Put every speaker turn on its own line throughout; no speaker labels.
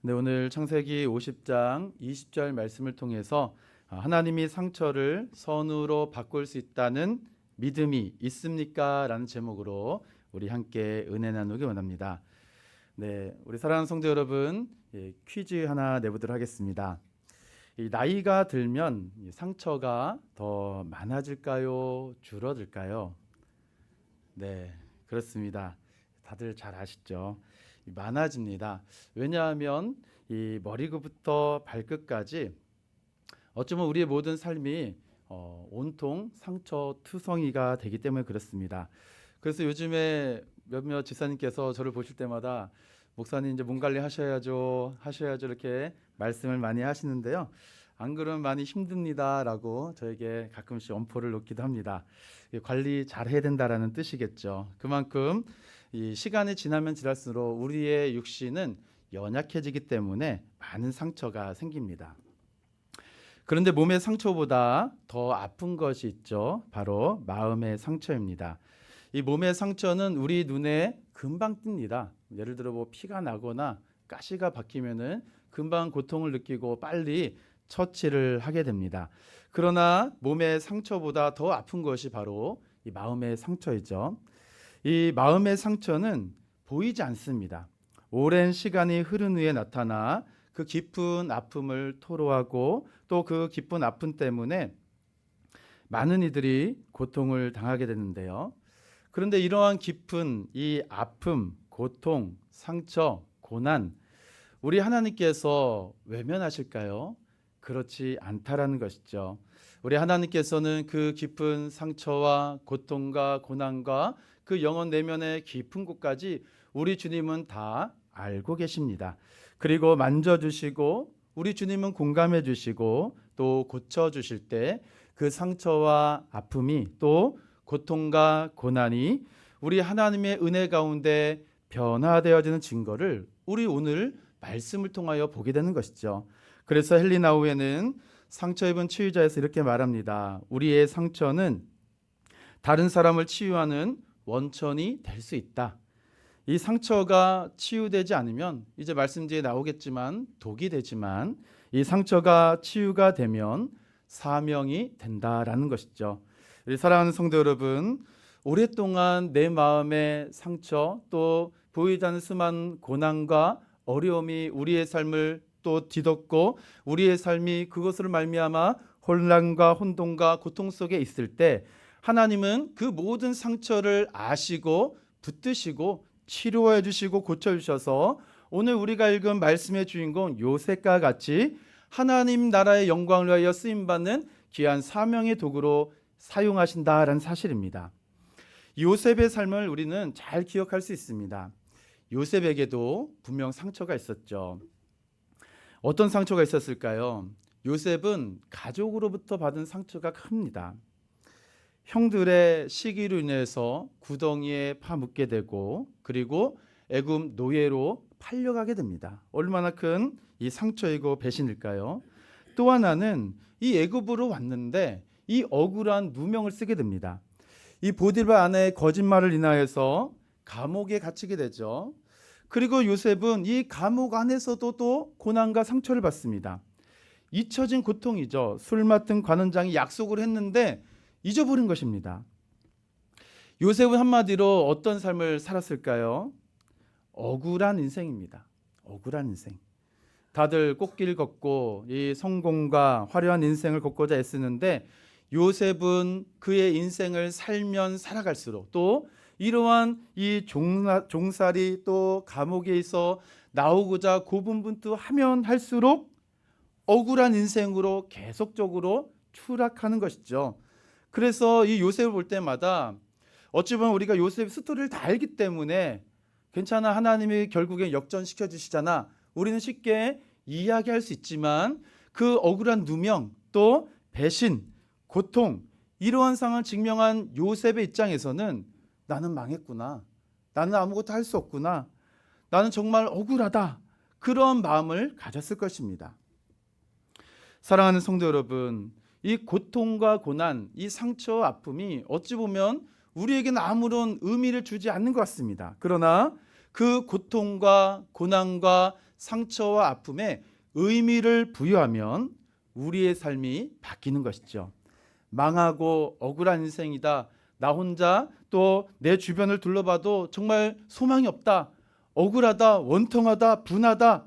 네, 오늘 창세기 50장 20절 말씀을 통해서 하나님이 상처를 선으로 바꿀 수 있다는 믿음이 있습니까? 라는 제목으로 우리 함께 은혜 나누기 원합니다. 네, 우리 사랑하는 성도 여러분, 퀴즈 하나 내보도록 하겠습니다. 이 나이가 들면 상처가 더 많아질까요? 줄어들까요? 네, 그렇습니다. 다들 잘 아시죠? 많아집니다. 왜냐하면 이 머리부터 발끝까지 어쩌면 우리의 모든 삶이 온통 상처투성이가 되기 때문에 그렇습니다. 그래서 요즘에 몇몇 지사님께서 저를 보실 때마다 목사님 이제 몸 관리 하셔야죠 이렇게 말씀을 많이 하시는데요. 안 그러면 많이 힘듭니다라고 저에게 가끔씩 엄포를 놓기도 합니다. 관리 잘 해야 된다라는 뜻이겠죠. 그만큼 이 시간이 지나면 지날수록 우리의 육신은 연약해지기 때문에 많은 상처가 생깁니다. 그런데 몸의 상처보다 더 아픈 것이 있죠. 바로 마음의 상처입니다. 이 몸의 상처는 우리 눈에 금방 띕니다. 예를 들어 피가 나거나 가시가 박히면은 금방 고통을 느끼고 빨리 처치를 하게 됩니다. 그러나 몸의 상처보다 더 아픈 것이 바로 이 마음의 상처이죠. 이 마음의 상처는 보이지 않습니다. 오랜 시간이 흐른 후에 나타나 그 깊은 아픔을 토로하고 또 그 깊은 아픔 때문에 많은 이들이 고통을 당하게 되는데요. 그런데 이러한 깊은 이 아픔, 고통, 상처, 고난, 우리 하나님께서 외면하실까요? 그렇지 않다라는 것이죠. 우리 하나님께서는 그 깊은 상처와 고통과 고난과 그 영혼 내면의 깊은 곳까지 우리 주님은 다 알고 계십니다. 그리고 만져주시고 우리 주님은 공감해 주시고 또 고쳐주실 때 그 상처와 아픔이 또 고통과 고난이 우리 하나님의 은혜 가운데 변화되어지는 증거를 우리 오늘 말씀을 통하여 보게 되는 것이죠. 그래서 헬리나우에는 상처 입은 치유자에서 이렇게 말합니다. 우리의 상처는 다른 사람을 치유하는 원천이 될 수 있다. 이 상처가 치유되지 않으면 이제 말씀 뒤에 나오겠지만 독이 되지만 이 상처가 치유가 되면 사명이 된다라는 것이죠. 우리 사랑하는 성도 여러분, 오랫동안 내 마음의 상처 또 보이지 않는 수많은 고난과 어려움이 우리의 삶을 또 뒤덮고 우리의 삶이 그것으로 말미암아 혼란과 혼돈과 고통 속에 있을 때 하나님은 그 모든 상처를 아시고 붙드시고 치료해 주시고 고쳐 주셔서 오늘 우리가 읽은 말씀의 주인공 요셉과 같이 하나님 나라의 영광을 위하여 쓰임받는 귀한 사명의 도구로 사용하신다라는 사실입니다. 요셉의 삶을 우리는 잘 기억할 수 있습니다. 요셉에게도 분명 상처가 있었죠. 어떤 상처가 있었을까요? 요셉은 가족으로부터 받은 상처가 큽니다. 형들의 시기로 인해서 구덩이에 파묻게 되고 그리고 애굽 노예로 팔려가게 됩니다. 얼마나 큰 이 상처이고 배신일까요? 또 하나는 이 애굽으로 왔는데 이 억울한 누명을 쓰게 됩니다. 이 보디발 아내의 거짓말을 인하여서 감옥에 갇히게 되죠. 그리고 요셉은 이 감옥 안에서도 또 고난과 상처를 받습니다. 잊혀진 고통이죠. 술 맡은 관원장이 약속을 했는데 잊어버린 것입니다. 요셉은 한마디로 어떤 삶을 살았을까요? 억울한 인생입니다. 억울한 인생. 다들 꽃길 걷고 이 성공과 화려한 인생을 걷고자 애쓰는데 요셉은 그의 인생을 살면 살아갈수록 또 이러한 이 종살이 또 감옥에 있어 나오고자 고분분투하면 할수록 억울한 인생으로 계속적으로 추락하는 것이죠. 그래서 이 요셉을 볼 때마다 어찌 보면 우리가 요셉 스토리를 다 알기 때문에 괜찮아, 하나님이 결국엔 역전시켜 주시잖아, 우리는 쉽게 이야기할 수 있지만 그 억울한 누명 또 배신, 고통 이러한 상황을 직면한 요셉의 입장에서는 나는 망했구나, 나는 아무것도 할 수 없구나, 나는 정말 억울하다, 그런 마음을 가졌을 것입니다. 사랑하는 성도 여러분, 이 고통과 고난, 이 상처와 아픔이 어찌 보면 우리에게는 아무런 의미를 주지 않는 것 같습니다. 그러나 그 고통과 고난과 상처와 아픔에 의미를 부여하면 우리의 삶이 바뀌는 것이죠. 망하고 억울한 인생이다. 나 혼자 또 내 주변을 둘러봐도 정말 소망이 없다. 억울하다, 원통하다, 분하다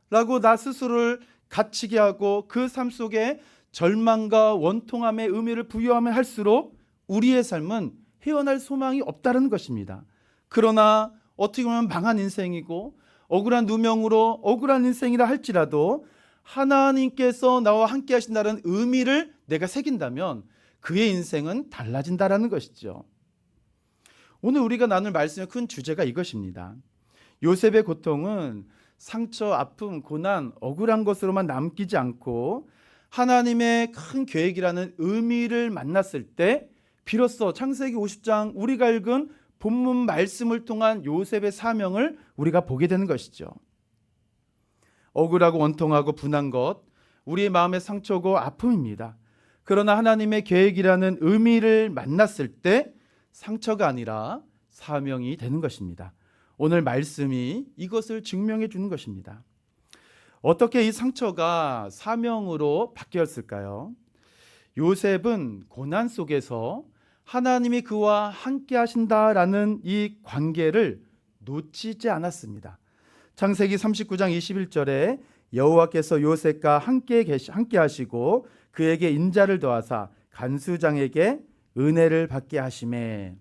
라고 나 스스로를 갇히게 하고 그 삶 속에 절망과 원통함의 의미를 부여하면 할수록 우리의 삶은 헤어날 소망이 없다는 것입니다. 그러나 어떻게 보면 망한 인생이고 억울한 누명으로 억울한 인생이라 할지라도 하나님께서 나와 함께 하신다는 의미를 내가 새긴다면 그의 인생은 달라진다라는 것이죠. 오늘 우리가 나눌 말씀의 큰 주제가 이것입니다. 요셉의 고통은 상처, 아픔, 고난, 억울한 것으로만 남기지 않고 하나님의 큰 계획이라는 의미를 만났을 때 비로소 창세기 50장 우리가 읽은 본문 말씀을 통한 요셉의 사명을 우리가 보게 되는 것이죠. 억울하고 원통하고 분한 것, 우리의 마음의 상처고 아픔입니다. 그러나 하나님의 계획이라는 의미를 만났을 때 상처가 아니라 사명이 되는 것입니다. 오늘 말씀이 이것을 증명해 주는 것입니다. 어떻게 이 상처가 사명으로 바뀌었을까요? 요셉은 고난 속에서 하나님이 그와 함께 하신다라는 이 관계를 놓치지 않았습니다. 창세기 39장 21절에 여호와께서 요셉과 함께 하시고 그에게 인자를 더하사 간수장에게 은혜를 받게 하시매.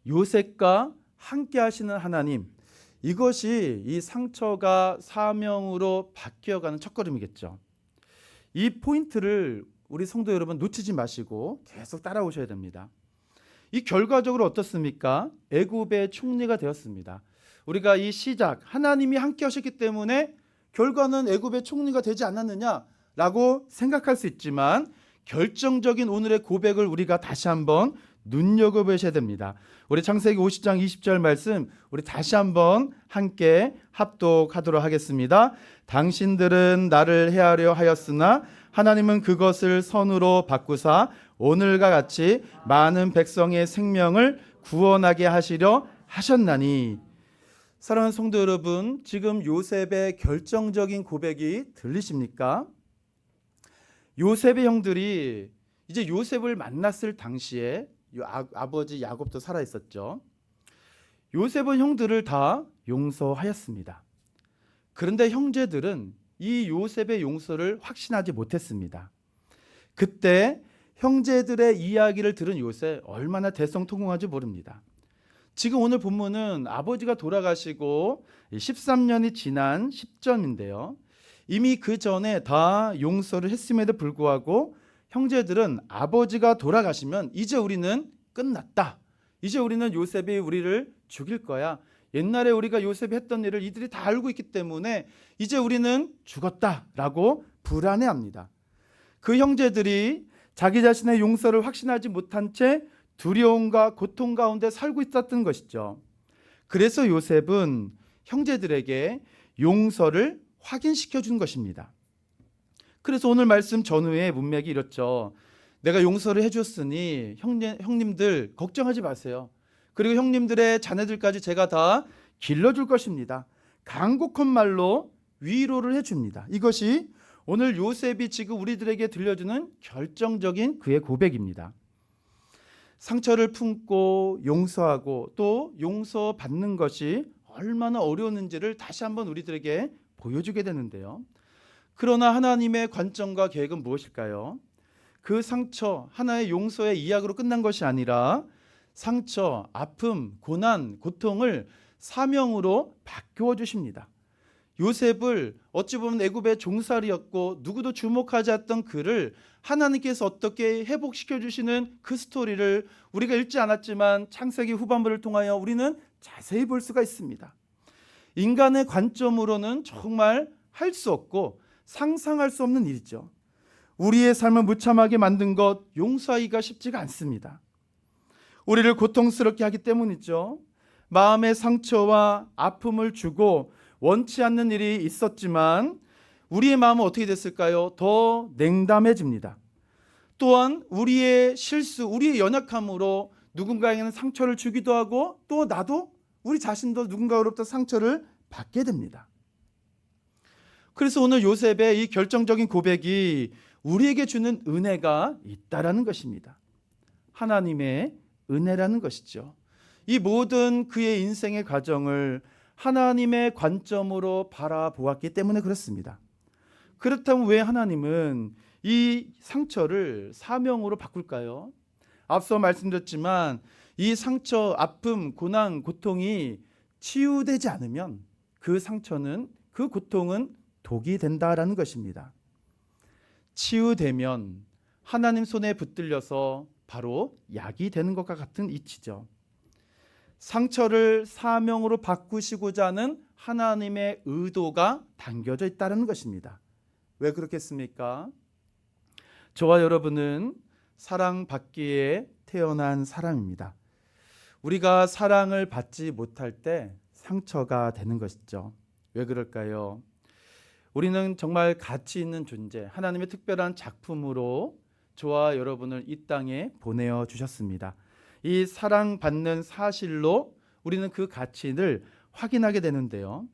요셉과 함께 하시는 하나님, 이것이 이 상처가 사명으로 바뀌어가는 첫걸음이겠죠. 이 포인트를 우리 성도 여러분 놓치지 마시고 계속 따라오셔야 됩니다. 이 결과적으로 어떻습니까? 애굽의 총리가 되었습니다. 우리가 이 시작, 하나님이 함께 하셨기 때문에 결과는 애굽의 총리가 되지 않았느냐라고 생각할 수 있지만 결정적인 오늘의 고백을 우리가 다시 한번 눈여겨보셔야 됩니다. 우리 창세기 50장 20절 말씀 우리 다시 한번 함께 합독하도록 하겠습니다. 당신들은 나를 해하려 하였으나 하나님은 그것을 선으로 바꾸사 오늘과 같이 많은 백성의 생명을 구원하게 하시려 하셨나니. 사랑하는 성도 여러분, 지금 요셉의 결정적인 고백이 들리십니까? 요셉의 형들이 이제 요셉을 만났을 당시에 아버지 야곱도 살아 있었죠. 요셉은 형들을 다 용서하였습니다. 그런데 형제들은 이 요셉의 용서를 확신하지 못했습니다. 그때 형제들의 이야기를 들은 요셉 얼마나 대성통곡한지 모릅니다. 지금 오늘 본문은 아버지가 돌아가시고 13년이 지난 시점인데요. 이미 그 전에 다 용서를 했음에도 불구하고 형제들은 아버지가 돌아가시면 이제 우리는 끝났다. 이제 우리는 요셉이 우리를 죽일 거야. 옛날에 우리가 요셉이 했던 일을 이들이 다 알고 있기 때문에 이제 우리는 죽었다라고 불안해합니다. 그 형제들이 자기 자신의 용서를 확신하지 못한 채 두려움과 고통 가운데 살고 있었던 것이죠. 그래서 요셉은 형제들에게 용서를 확인시켜 준 것입니다. 그래서 오늘 말씀 전후의 문맥이 이렇죠. 내가 용서를 해줬으니 형님들 걱정하지 마세요. 그리고 형님들의 자녀들까지 제가 다 길러줄 것입니다. 간곡한 말로 위로를 해줍니다. 이것이 오늘 요셉이 지금 우리들에게 들려주는 결정적인 그의 고백입니다. 상처를 품고 용서하고 또 용서받는 것이 얼마나 어려웠는지를 다시 한번 우리들에게 보여주게 되는데요. 그러나 하나님의 관점과 계획은 무엇일까요? 그 상처 하나의 용서의 이야기로 끝난 것이 아니라 상처, 아픔, 고난, 고통을 사명으로 바꾸어 주십니다. 요셉을 어찌 보면 애굽의 종살이였고 누구도 주목하지 않았던 그를 하나님께서 어떻게 회복시켜 주시는 그 스토리를 우리가 읽지 않았지만 창세기 후반부를 통하여 우리는 자세히 볼 수가 있습니다. 인간의 관점으로는 정말 할 수 없고 상상할 수 없는 일이죠. 우리의 삶을 무참하게 만든 것 용서하기가 쉽지가 않습니다. 우리를 고통스럽게 하기 때문이죠. 마음의 상처와 아픔을 주고 원치 않는 일이 있었지만 우리의 마음은 어떻게 됐을까요? 더 냉담해집니다. 또한 우리의 실수, 우리의 연약함으로 누군가에게는 상처를 주기도 하고 또 나도 우리 자신도 누군가로부터 상처를 받게 됩니다. 그래서 오늘 요셉의 이 결정적인 고백이 우리에게 주는 은혜가 있다라는 것입니다. 하나님의 은혜라는 것이죠. 이 모든 그의 인생의 과정을 하나님의 관점으로 바라보았기 때문에 그렇습니다. 그렇다면 왜 하나님은 이 상처를 사명으로 바꿀까요? 앞서 말씀드렸지만 이 상처, 아픔, 고난, 고통이 치유되지 않으면 그 상처는, 그 고통은 독이 된다라는 것입니다. 치유되면 하나님 손에 붙들려서 바로 약이 되는 것과 같은 이치죠. 상처를 사명으로 바꾸시고자 하는 하나님의 의도가 담겨져 있다는 것입니다. 왜 그렇겠습니까? 저와 여러분은 사랑받기에 태어난 사람입니다. 우리가 사랑을 받지 못할 때 상처가 되는 것이죠. 왜 그럴까요? 우리는 정말 가치 있는 존재, 하나님의 특별한 작품으로 저와 여러분을 이 땅에 보내어 주셨습니다. 이 사랑받는 사실로 우리는 그 가치를 확인하게 되는데요.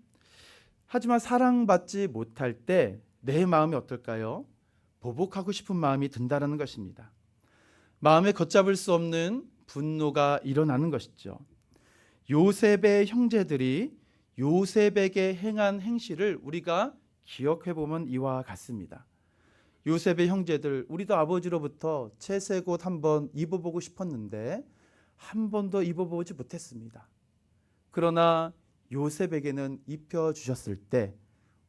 하지만 사랑받지 못할 때 내 마음이 어떨까요? 보복하고 싶은 마음이 든다는 것입니다. 마음에 걷잡을 수 없는 분노가 일어나는 것이죠. 요셉의 형제들이 요셉에게 행한 행실을 우리가 기억해 보면 이와 같습니다. 요셉의 형제들, 우리도 아버지로부터 채색옷 한번 입어보고 싶었는데 한 번도 입어보지 못했습니다. 그러나 요셉에게는 입혀주셨을 때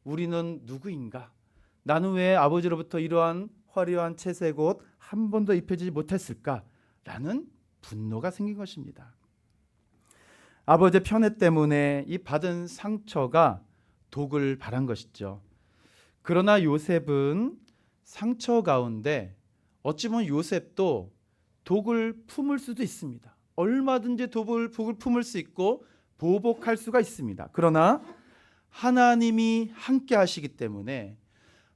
우리는 누구인가? 나는 왜 아버지로부터 이러한 화려한 채색옷 한 번도 입혀주지 못했을까? 라는 분노가 생긴 것입니다. 아버지의 편애 때문에 이 받은 상처가 독을 발한 것이죠. 그러나 요셉은 상처 가운데 어찌 보면 요셉도 독을 품을 수도 있습니다. 얼마든지 독을 품을 수 있고 보복할 수가 있습니다. 그러나 하나님이 함께 하시기 때문에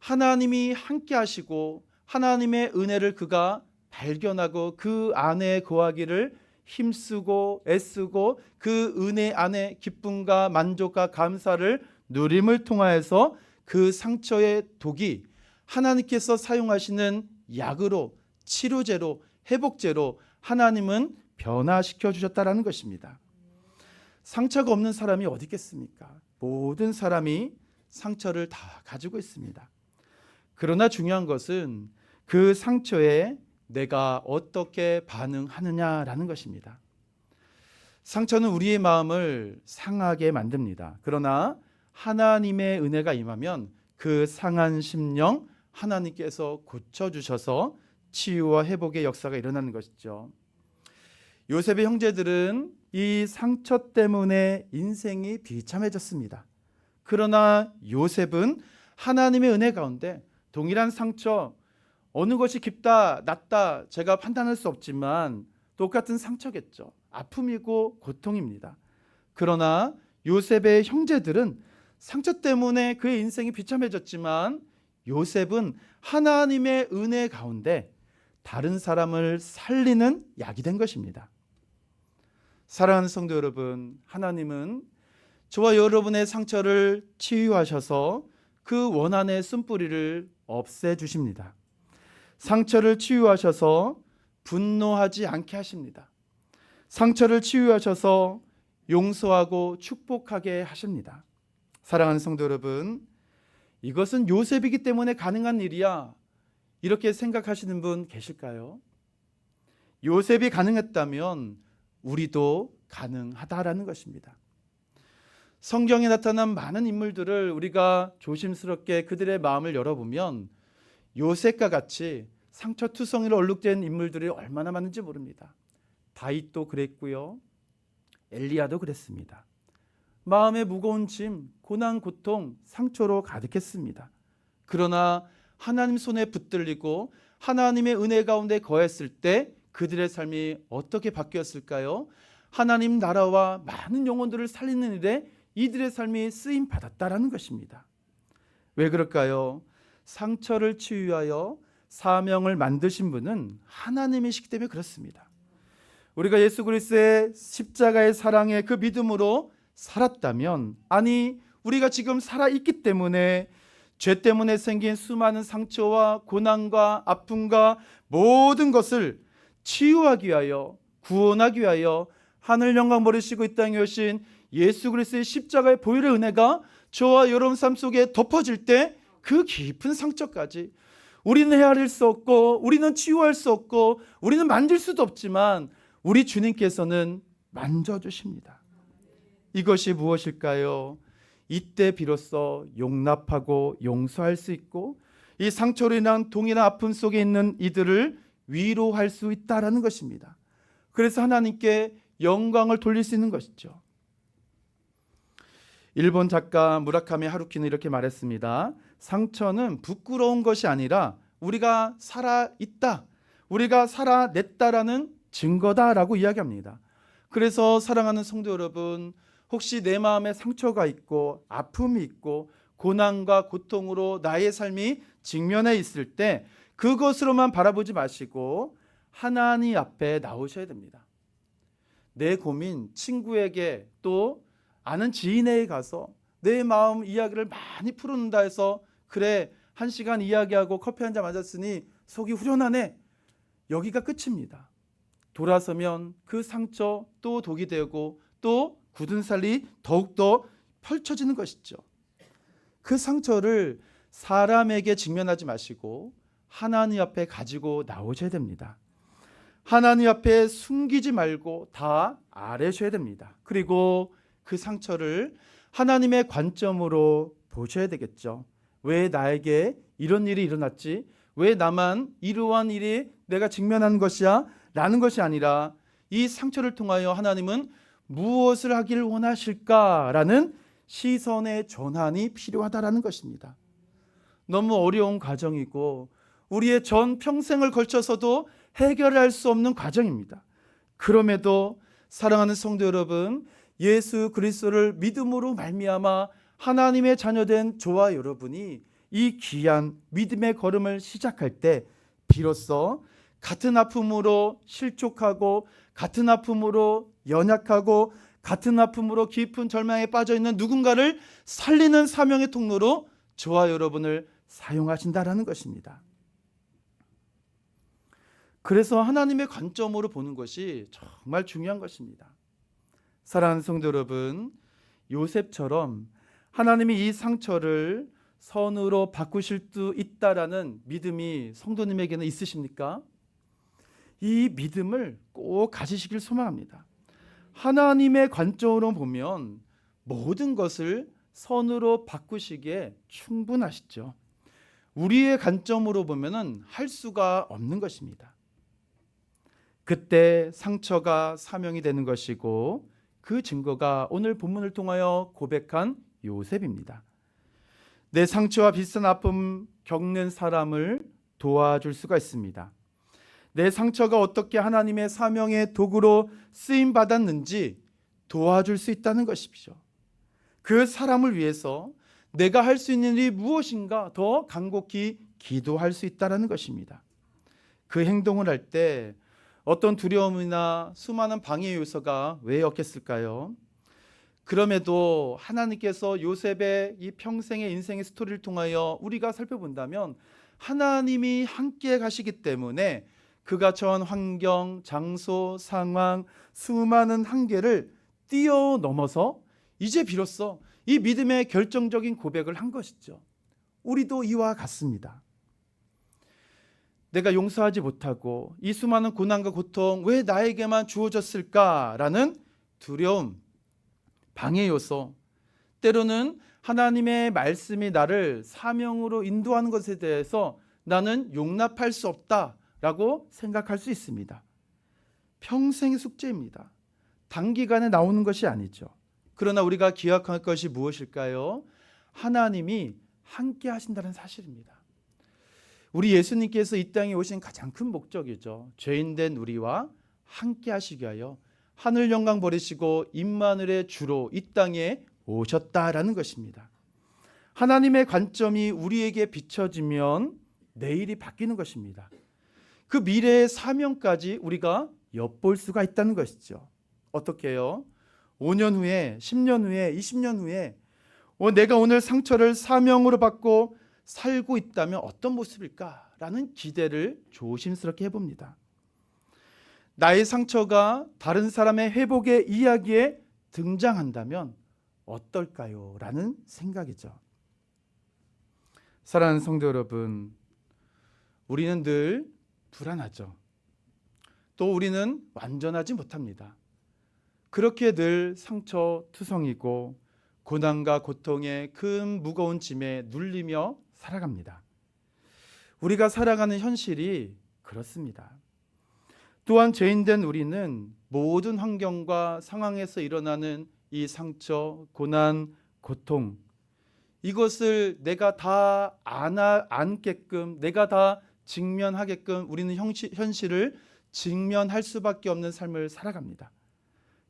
하나님이 함께 하시고 하나님의 은혜를 그가 발견하고 그 안에 거하기를 힘쓰고 애쓰고 그 은혜 안에 기쁨과 만족과 감사를 누림을 통하여서 그 상처의 독이 하나님께서 사용하시는 약으로, 치료제로, 회복제로 하나님은 변화시켜 주셨다라는 것입니다. 상처가 없는 사람이 어디 있겠습니까? 모든 사람이 상처를 다 가지고 있습니다. 그러나 중요한 것은 그 상처에 내가 어떻게 반응하느냐라는 것입니다. 상처는 우리의 마음을 상하게 만듭니다. 그러나 하나님의 은혜가 임하면 그 상한 심령 하나님께서 고쳐주셔서 치유와 회복의 역사가 일어나는 것이죠. 요셉의 형제들은 이 상처 때문에 인생이 비참해졌습니다. 그러나 요셉은 하나님의 은혜 가운데 동일한 상처, 어느 것이 깊다, 낮다 제가 판단할 수 없지만 똑같은 상처겠죠. 아픔이고 고통입니다. 그러나 요셉의 형제들은 상처 때문에 그의 인생이 비참해졌지만 요셉은 하나님의 은혜 가운데 다른 사람을 살리는 약이 된 것입니다. 사랑하는 성도 여러분, 하나님은 저와 여러분의 상처를 치유하셔서 그 원한의 쓴뿌리를 없애주십니다. 상처를 치유하셔서 분노하지 않게 하십니다. 상처를 치유하셔서 용서하고 축복하게 하십니다. 사랑하는 성도 여러분, 이것은 요셉이기 때문에 가능한 일이야, 이렇게 생각하시는 분 계실까요? 요셉이 가능했다면 우리도 가능하다라는 것입니다. 성경에 나타난 많은 인물들을 우리가 조심스럽게 그들의 마음을 열어보면 요셉과 같이 상처투성이로 얼룩된 인물들이 얼마나 많은지 모릅니다. 다윗도 그랬고요, 엘리야도 그랬습니다. 마음의 무거운 짐, 고난, 고통, 상처로 가득했습니다. 그러나 하나님 손에 붙들리고 하나님의 은혜 가운데 거했을 때 그들의 삶이 어떻게 바뀌었을까요? 하나님 나라와 많은 영혼들을 살리는 일에 이들의 삶이 쓰임 받았다라는 것입니다. 왜 그럴까요? 상처를 치유하여 사명을 만드신 분은 하나님이시기 때문에 그렇습니다. 우리가 예수 그리스도의 십자가의 사랑의 그 믿음으로 살았다면, 아니 우리가 지금 살아있기 때문에 죄 때문에 생긴 수많은 상처와 고난과 아픔과 모든 것을 치유하기 위하여, 구원하기 위하여 하늘 영광 버리시고 이 땅에 오신 예수 그리스도의 십자가의 보혈의 은혜가 저와 여러분 삶 속에 덮어질 때 그 깊은 상처까지 우리는 헤아릴 수 없고, 우리는 치유할 수 없고, 우리는 만질 수도 없지만 우리 주님께서는 만져주십니다. 이것이 무엇일까요? 이때 비로소 용납하고 용서할 수 있고, 이 상처로 인한 동이나 아픔 속에 있는 이들을 위로할 수 있다라는 것입니다. 그래서 하나님께 영광을 돌릴 수 있는 것이죠. 일본 작가 무라카미 하루키는 이렇게 말했습니다. 상처는 부끄러운 것이 아니라 우리가 살아있다, 우리가 살아냈다라는 증거다라고 이야기합니다. 그래서 사랑하는 성도 여러분, 혹시 내 마음에 상처가 있고 아픔이 있고 고난과 고통으로 나의 삶이 직면해 있을 때 그것으로만 바라보지 마시고 하나님 앞에 나오셔야 됩니다. 내 고민 친구에게, 또 아는 지인에게 가서 내 마음 이야기를 많이 풀어놓는다 해서 그래, 1시간 이야기하고 커피 한잔 마셨으니 속이 후련하네, 여기가 끝입니다. 돌아서면 그 상처 또 독이 되고 또 굳은 살이 더욱더 펼쳐지는 것이죠. 그 상처를 사람에게 직면하지 마시고 하나님 앞에 가지고 나오셔야 됩니다. 하나님 앞에 숨기지 말고 다 아뢰셔야 됩니다. 그리고 그 상처를 하나님의 관점으로 보셔야 되겠죠. 왜 나에게 이런 일이 일어났지? 왜 나만 이러한 일이 내가 직면하는 것이야? 라는 것이 아니라 이 상처를 통하여 하나님은 무엇을 하길 원하실까라는 시선의 전환이 필요하다라는 것입니다. 너무 어려운 과정이고 우리의 전 평생을 걸쳐서도 해결할 수 없는 과정입니다. 그럼에도 사랑하는 성도 여러분, 예수 그리스도를 믿음으로 말미암아 하나님의 자녀된 저와 여러분이 이 귀한 믿음의 걸음을 시작할 때 비로소 같은 아픔으로 실족하고, 같은 아픔으로 연약하고, 같은 아픔으로 깊은 절망에 빠져있는 누군가를 살리는 사명의 통로로 저와 여러분을 사용하신다라는 것입니다. 그래서 하나님의 관점으로 보는 것이 정말 중요한 것입니다. 사랑하는 성도 여러분, 요셉처럼 하나님이 이 상처를 선으로 바꾸실 수 있다라는 믿음이 성도님에게는 있으십니까? 이 믿음을 꼭 가지시길 소망합니다. 하나님의 관점으로 보면 모든 것을 선으로 바꾸시기에 충분하시죠. 우리의 관점으로 보면은 할 수가 없는 것입니다. 그때 상처가 사명이 되는 것이고, 그 증거가 오늘 본문을 통하여 고백한 요셉입니다. 내 상처와 비슷한 아픔 겪는 사람을 도와줄 수가 있습니다. 내 상처가 어떻게 하나님의 사명의 도구로 쓰임 받았는지 도와줄 수 있다는 것이죠. 그 사람을 위해서 내가 할 수 있는 일이 무엇인가 더 간곡히 기도할 수 있다는 것입니다. 그 행동을 할 때 어떤 두려움이나 수많은 방해 요소가 왜 엮였을까요? 그럼에도 하나님께서 요셉의 이 평생의 인생의 스토리를 통하여 우리가 살펴본다면 하나님이 함께 가시기 때문에 그가 처한 환경, 장소, 상황, 수많은 한계를 뛰어넘어서 이제 비로소 이 믿음의 결정적인 고백을 한 것이죠. 우리도 이와 같습니다. 내가 용서하지 못하고 이 수많은 고난과 고통 왜 나에게만 주어졌을까라는 두려움, 방해 요소, 때로는 하나님의 말씀이 나를 사명으로 인도하는 것에 대해서 나는 용납할 수 없다라고 생각할 수 있습니다. 평생의 숙제입니다. 단기간에 나오는 것이 아니죠. 그러나 우리가 기억할 것이 무엇일까요? 하나님이 함께 하신다는 사실입니다. 우리 예수님께서 이 땅에 오신 가장 큰 목적이죠. 죄인된 우리와 함께 하시기 위하여 하늘 영광 버리시고 임마누엘의 주로 이 땅에 오셨다라는 것입니다. 하나님의 관점이 우리에게 비춰지면 내일이 바뀌는 것입니다. 그 미래의 사명까지 우리가 엿볼 수가 있다는 것이죠. 어떻게 해요? 5년 후에, 10년 후에, 20년 후에 내가 오늘 상처를 사명으로 받고 살고 있다면 어떤 모습일까라는 기대를 조심스럽게 해봅니다. 나의 상처가 다른 사람의 회복의 이야기에 등장한다면 어떨까요? 라는 생각이죠. 사랑하는 성도 여러분, 우리는 늘 불안하죠. 또 우리는 완전하지 못합니다. 그렇게 늘 상처투성이고 고난과 고통의 큰 무거운 짐에 눌리며 살아갑니다. 우리가 살아가는 현실이 그렇습니다. 또한 죄인된 우리는 모든 환경과 상황에서 일어나는 이 상처, 고난, 고통, 이것을 내가 다 안게끔, 내가 다 직면하게끔 우리는 현실을 직면할 수밖에 없는 삶을 살아갑니다.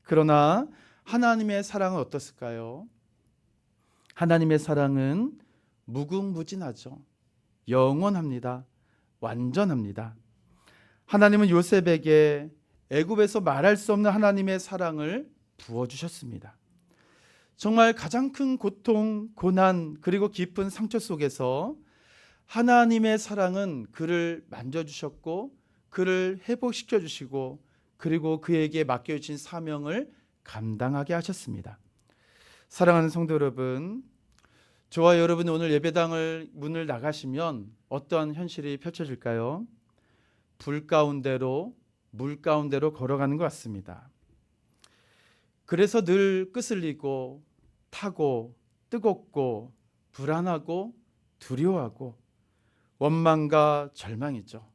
그러나 하나님의 사랑은 어떻을까요? 하나님의 사랑은 무궁무진하죠. 영원합니다. 완전합니다. 하나님은 요셉에게 애굽에서 말할 수 없는 하나님의 사랑을 부어주셨습니다. 정말 가장 큰 고통, 고난, 그리고 깊은 상처 속에서 하나님의 사랑은 그를 만져주셨고 그를 회복시켜 주시고 그리고 그에게 맡겨주신 사명을 감당하게 하셨습니다. 사랑하는 성도 여러분, 저와 여러분이 오늘 예배당을 문을 나가시면 어떠한 현실이 펼쳐질까요? 불 가운데로, 물 가운데로 걸어가는 것 같습니다. 그래서 늘 끄슬리고 타고 뜨겁고 불안하고 두려워하고 원망과 절망이죠.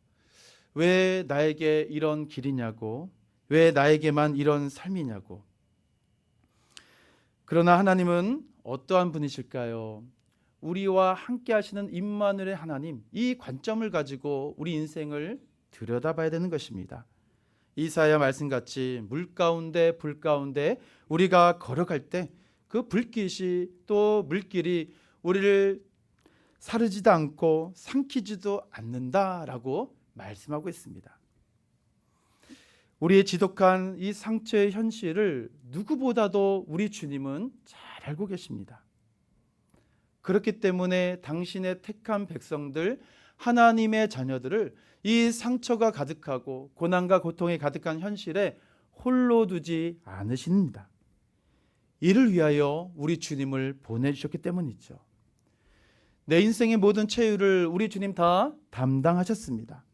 왜 나에게 이런 길이냐고, 왜 나에게만 이런 삶이냐고. 그러나 하나님은 어떠한 분이실까요? 우리와 함께 하시는 임마누엘의 하나님, 이 관점을 가지고 우리 인생을 들여다봐야 되는 것입니다. 이사야 말씀같이 물 가운데 불 가운데 우리가 걸어갈 때 그 불빛이 또 물길이 우리를 사르지도 않고 삼키지도 않는다라고 말씀하고 있습니다. 우리의 지독한 이 상처의 현실을 누구보다도 우리 주님은 잘 알고 계십니다. 그렇기 때문에 당신의 택한 백성들, 하나님의 자녀들을 이 상처가 가득하고 고난과 고통이 가득한 현실에 홀로 두지 않으십니다. 이를 위하여 우리 주님을 보내주셨기 때문이죠. 내 인생의 모든 최후를 우리 주님 다 담당하셨습니다.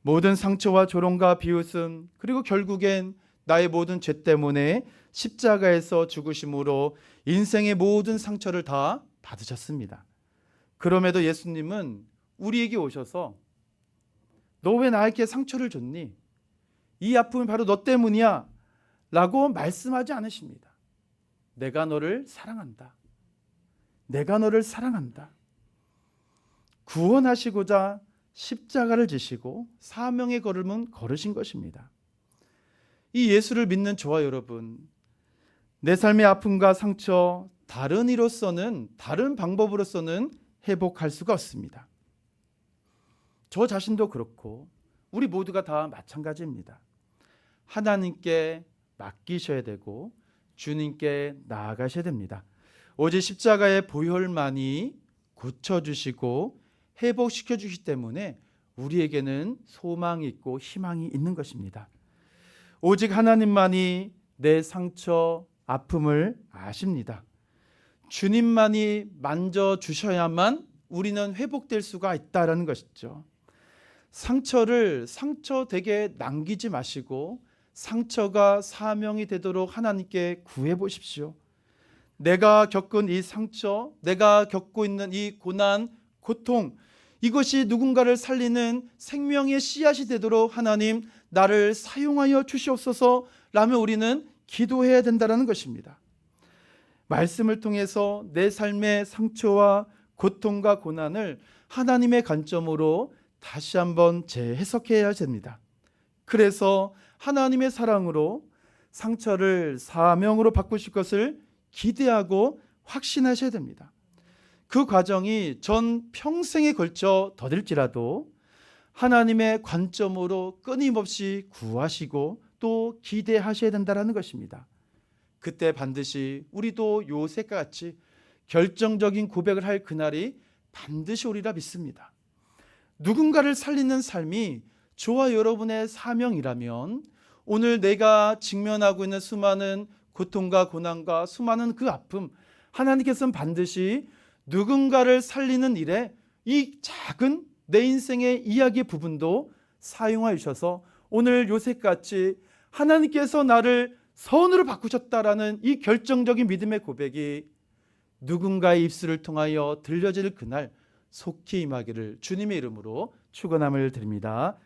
모든 상처와 조롱과 비웃음, 그리고 결국엔 나의 모든 죄 때문에 십자가에서 죽으심으로 인생의 모든 상처를 다 받으셨습니다. 그럼에도 예수님은 우리에게 오셔서 너 왜 나에게 상처를 줬니? 이 아픔이 바로 너 때문이야 라고 말씀하지 않으십니다. 내가 너를 사랑한다. 내가 너를 사랑한다. 구원하시고자 십자가를 지시고 사명의 걸음은 걸으신 것입니다. 이 예수를 믿는 저와 여러분, 내 삶의 아픔과 상처 다른 이로서는, 다른 방법으로서는 회복할 수가 없습니다. 저 자신도 그렇고 우리 모두가 다 마찬가지입니다. 하나님께 맡기셔야 되고 주님께 나아가셔야 됩니다. 오직 십자가의 보혈만이 고쳐주시고 회복시켜 주시기 때문에 우리에게는 소망이 있고 희망이 있는 것입니다. 오직 하나님만이 내 상처, 아픔을 아십니다. 주님만이 만져주셔야만 우리는 회복될 수가 있다는 것이죠. 상처를 상처되게 남기지 마시고 상처가 사명이 되도록 하나님께 구해 보십시오. 내가 겪은 이 상처, 내가 겪고 있는 이 고난, 고통, 이것이 누군가를 살리는 생명의 씨앗이 되도록 하나님 나를 사용하여 주시옵소서 라며 우리는 기도해야 된다는 것입니다. 말씀을 통해서 내 삶의 상처와 고통과 고난을 하나님의 관점으로 다시 한번 재해석해야 됩니다. 그래서 하나님의 사랑으로 상처를 사명으로 바꾸실 것을 기대하고 확신하셔야 됩니다. 그 과정이 전 평생에 걸쳐 더딜지라도 하나님의 관점으로 끊임없이 구하시고 또 기대하셔야 된다는 것입니다. 그때 반드시 우리도 요셉과 같이 결정적인 고백을 할 그날이 반드시 오리라 믿습니다. 누군가를 살리는 삶이 저와 여러분의 사명이라면 오늘 내가 직면하고 있는 수많은 고통과 고난과 수많은 그 아픔, 하나님께서는 반드시 누군가를 살리는 일에 이 작은 내 인생의 이야기 부분도 사용하여 주셔서 오늘 요셉같이 하나님께서 나를 선으로 바꾸셨다라는 이 결정적인 믿음의 고백이 누군가의 입술을 통하여 들려질 그날 속히 임하기를 주님의 이름으로 축원함을 드립니다.